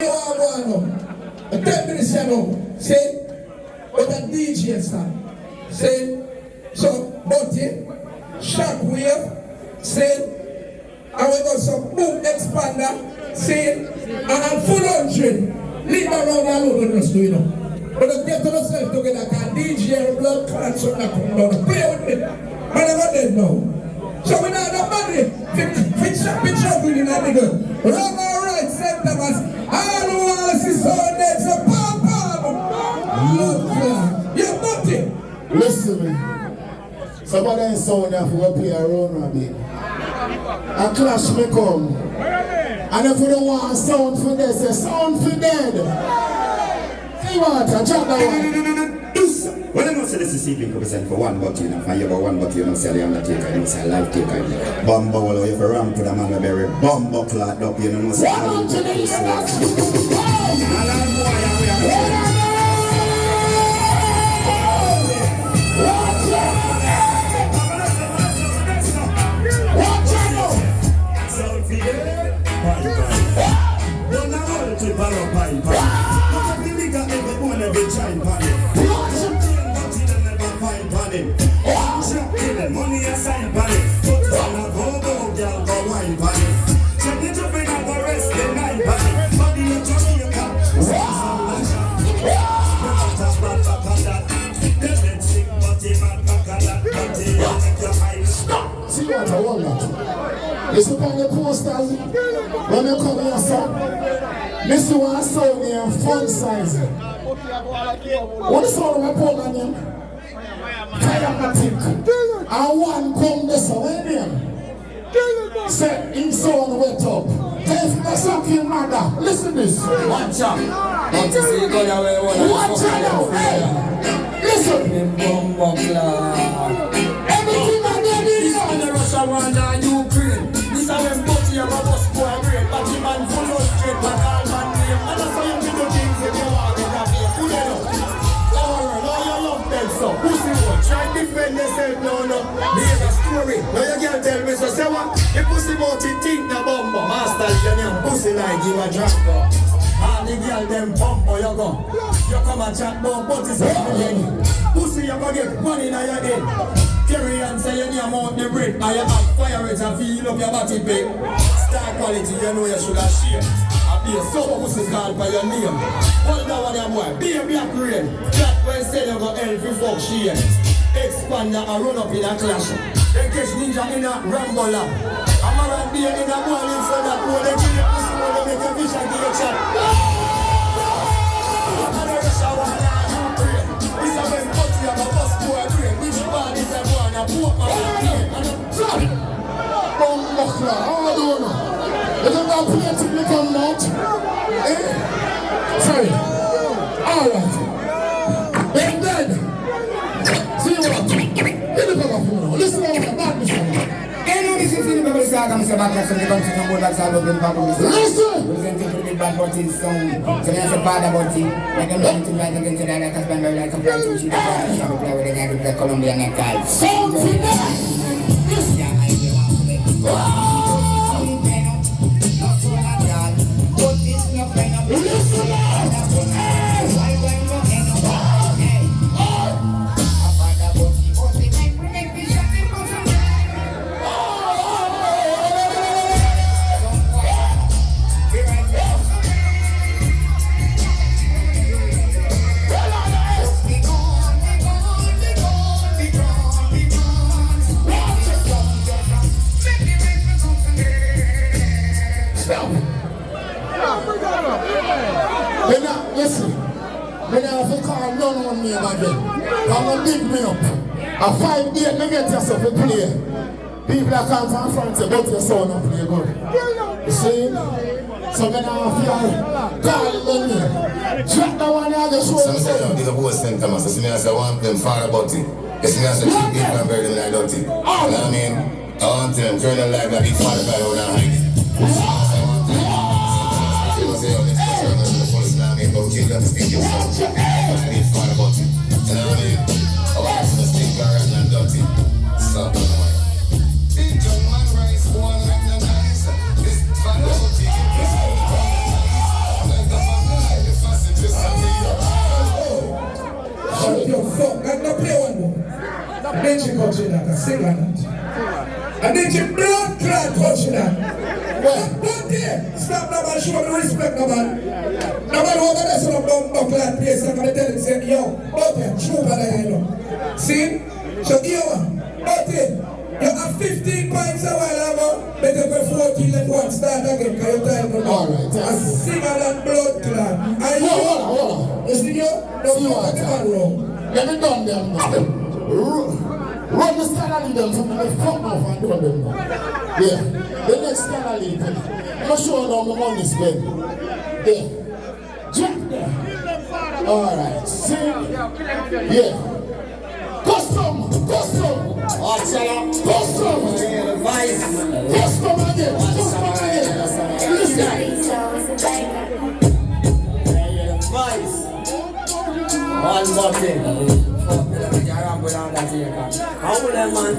A 10 minutes ago, say, with a DJ stand, say, so Butty, Shockwave, say, and we got some boom expander, say, and full 100, leave around a load of us, you know. But let's get to ourselves together, because DJ and blood clots are not coming down. Play with me, man, I'm not dead now. So we know the money, picture with you, nigga. Wrong or right, center us. All who want to see someone dead, so pop, pop. Look, you're Butty. Listen me. Somebody in sound that will play a round rabbit. A clash may come. And if you don't want sound for this, a sound for dead. See what? I drop that one. When I say this is sleeping represent for one Butty, you know, and you got one Butty, you know, say the undertaker, you know, say life taker, bumbo, well, you have a ramp to the man, very bumbo clot up, you know, say money aside, buddy. Put on a go-go, girl, go wine, buddy. Check it up in a rest the night, buddy. Body in Jamaica. See what I want that? It's upon the posters. When you come here, son. This one sound here, fun size. What is all my program name? Diabetic. And one come this way. Say, in sound wet up. If the sucking mother, listen this. Watch out. Don't you see go your way? Watch out. Hey. Listen. Everything I did is on the Russia, Rwanda, Ukraine. This is when Butty have a bus boy brain. But the man full of straight, but all man name. And that's why you do things if you want to have it. Put it up. Alright, now you love them so. Pussy boy, try to defend yourself now, no. Here's a story. Now you can't tell me, so say what? The pussy boy, you think the bumbo. Master, you name pussy like you a drunk. All the girl them pump or you go. You come and chat about Butty say pussy you go get money now you get. Carry and say you need amount the bread. And you have fire it and feel up your body pay. Star quality you know you should have share. I be a soap pussy called by your name. Hold down on your boy, be a black rain. That when say you go hell for fuck shit. Expander and run up in a clash. They catch ninja in a ramble lab. I'm around beer in a morning so that boy they kill your pussy when they make a fish and give a chat. And the Russia one and Ukraine. This is when Butty have a bus boy brain. Which bad is a boy and a poor man with pain. sorry. Bumbakla, how do you know? You don't have to play till you come out. Eh? Sorry. Alright. Then dead. See what? Get the cover for now. Listen to what about this one. This is the Bible saga, Mr. Backlash, and the country from both sides of the Bible. Listen! Presenting to the bad Butty song. So there's a father Butty. Like I'm going to write against that like a spender, like a plan to shoot a fire. Shall we play with the guy with the Colombian necktie? Sound for that! Listen! Listen, when I have to call none on me about it, I'm going to dig me up. A 5 days, I get yourself to play. People that come from France, but your son and play good. You see? So when I have to call on me, drop the one I just show you. Some say I'm the boss St. Thomas, so I say I want them far about it. Yes, I say keep people and bury them like dirty. You know what I mean? I want them turn them like that big 45 out and hide it. Children speak your phone. I need fun about it. You know what I mean? I want to speak rather than dirty. Stop on the way. Big young man rise, one recognize. This fun about it. sing on that. And then you blood clot touching that. But there, stop no man, show me respect no man. No man over there so no bum clot place, I'm gonna tell him, say, yo, Butty, true brother, you know. See? So here, Butty, you have 15 points a while ago, better go 14 and one start again, because your time will All right, thank you. I sing on that blood clot. And you, Hold on. you see you? Don't you want to man wrong. Let me done them now. Run the scanner them from the fuck off and do them now. Yeah. The next scanner lead. I'm not sure how my money spent. There. Jack there. Alright. See? Yeah. Custom! What's up? Custom again! Vice. One button. How will that man?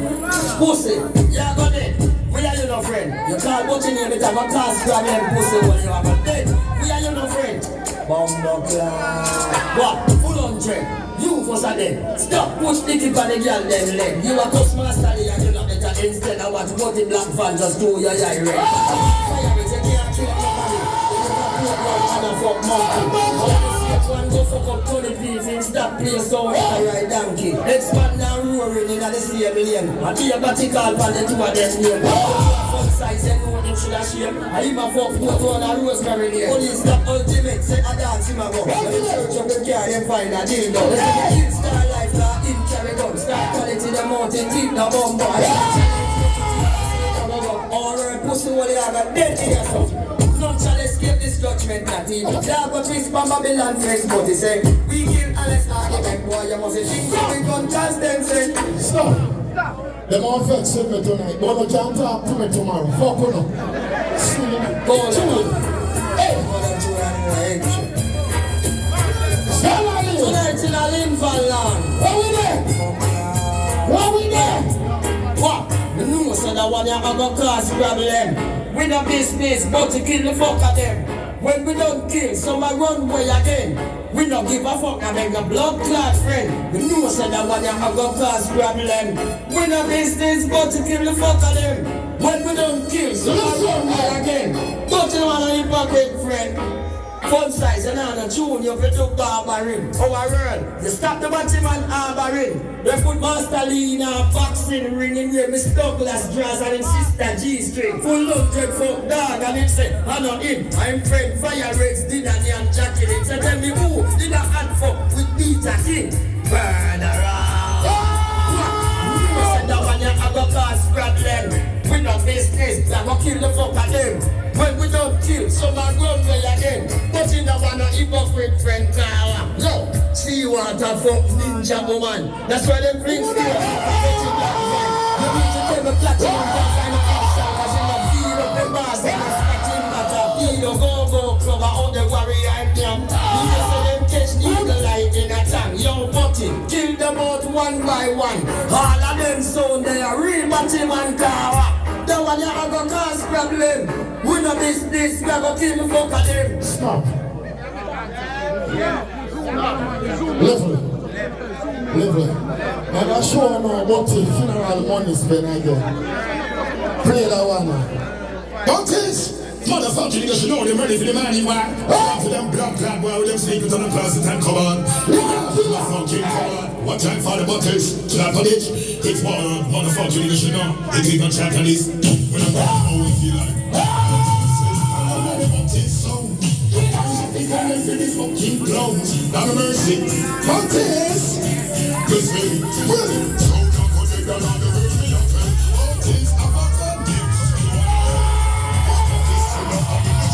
Pussy. Yeah, got it. We are you no friend. You can't watch in here because I'm cast grab them pussy when you have a dead. We are you no friend. Bumbo class. What? Full on trend. You for Saturday. Stop push the tip on the girl then leg. You a customer study and you not better instead of watch Butty black fan just do your eye red. Fire with you can't kill nobody. You can't fuck monkey. One go fuck up 20 pieces, stop play so right donkey. Expand and roaring in the same lane. I be a Butty call for the two of them name. Fuck size and know them should have shame. I even fuck both on a rosemary lane. Police stop ultimate, say I dance him a go. When the church of the car, them find a deal though. Let's see the in-star life, the in-carry gun. Start quality the mountain, keep the bomb or pussy what they have a dead here so. None shall escape this judgment not even. There but this from Babylon face but he say we kill Alex argument boy you must think so we gun constancy. Stop. Them all vex with me tonight but you can't talk to me tomorrow. Fuck you now. See you. Go on. Hey. Tonight in a Lincoln land. Where we there? What? The new so that one you have a class problem. We no business, but to kill the fuck of them. When we don't kill, some a run away again. We no give a fuck, I beg a blood clot friend. The new so that one you have a class problem. We no business, but to kill the fuck of them. When we don't kill, some a run away again. But you want a hypocrite friend. Fun size and on a tune, you fit up barbering. Oh, I run. You stop the Butty man harboring. They put Master Lee in a boxing ring in where Miss Douglas draws and his sister G-string. Full 100 fuck dog and it say, I know him. I'm friend Fire Reds, Didani and Jackie. It say, tell me who did a hand fuck with Peter King? Burn around. You said that one you have a cause problem. We no business, we go kill the fuck of them. When we don't kill, some are run away again. But you don't want a hypocrite friend car. No, see you want a fuck ninja woman. That's why them fling still. You need to tell the platinum and find a action. Cause you not feel up the bars and the scratching matter. Feel go club out the warrior and young. You just say them catch eagle light in a tank. Yo, Butty, kill them out one by one. All of them sound they are real Butty man car. The one you have a cause problem. We no business, we have a kill the fuck of them. Stop. Level. And I sure know about the funeral money spent again. Play that one. Butties! Motherfucking niggas, you know them ready for the money, man. For them black clad boy with them sneakers on the closet and covered. Motherfucking covered. One time for the Butties. Clap on it. It's one motherfucking niggas, you know. They keep on chat on this. When I'm back home, we feel like. This fucking clowns, not a mercy. Butties! This way, well, so don't put it down on the verse me up. Butties, I'm a convict. Butties, I'm a convict.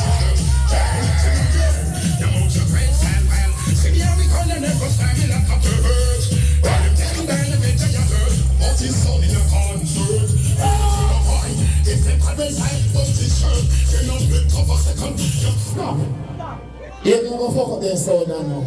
You move your friends and well. See me how we call the never stand in a couple birds. While them tell them the bit of your girl. Butties, son in a concert. If they put me side, Butties shirt. They're not good for a second. Stop. You never fuck up their sound now.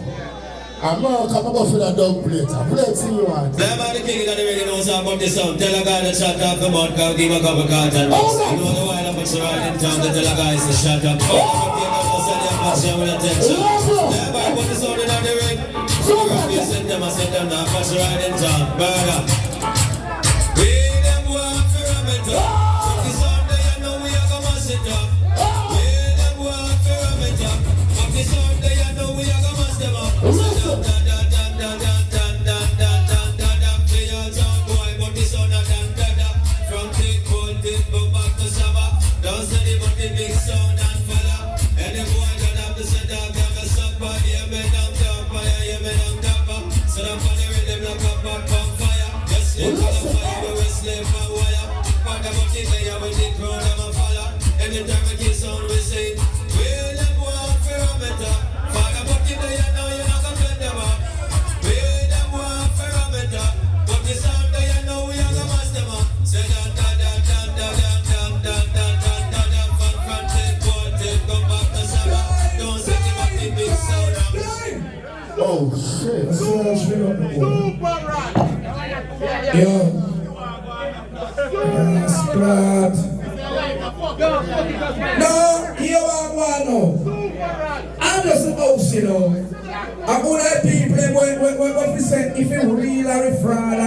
America, I'm going for the dog plate. Plate see you want. Remember the king that already knows about this song. Tell a guy to shut up, come on, come give a cup of cards and box. You know the while I'm put you right in town to tell a guy to shut up. Oh, I'm going to send them a share with attention. Everybody put the sound in the ring. So you send them, I send them now, put you right in town. Burger. it there with the crowd them a follow. Anytime I get sound we say, well them want parameter. Father but it there now you not gonna get them up. Well them want parameter. But the sound there now we are gonna master them up. Say dan dan dan dan dan dan dan dan dan dan dan from front take one take come back to Sabah. Don't say it back the big sound. Oh shit. Super right. Yo. Splat. No, you are one now. I'm just a house, you know. I'm going to people, what we say, if you real or a fraud,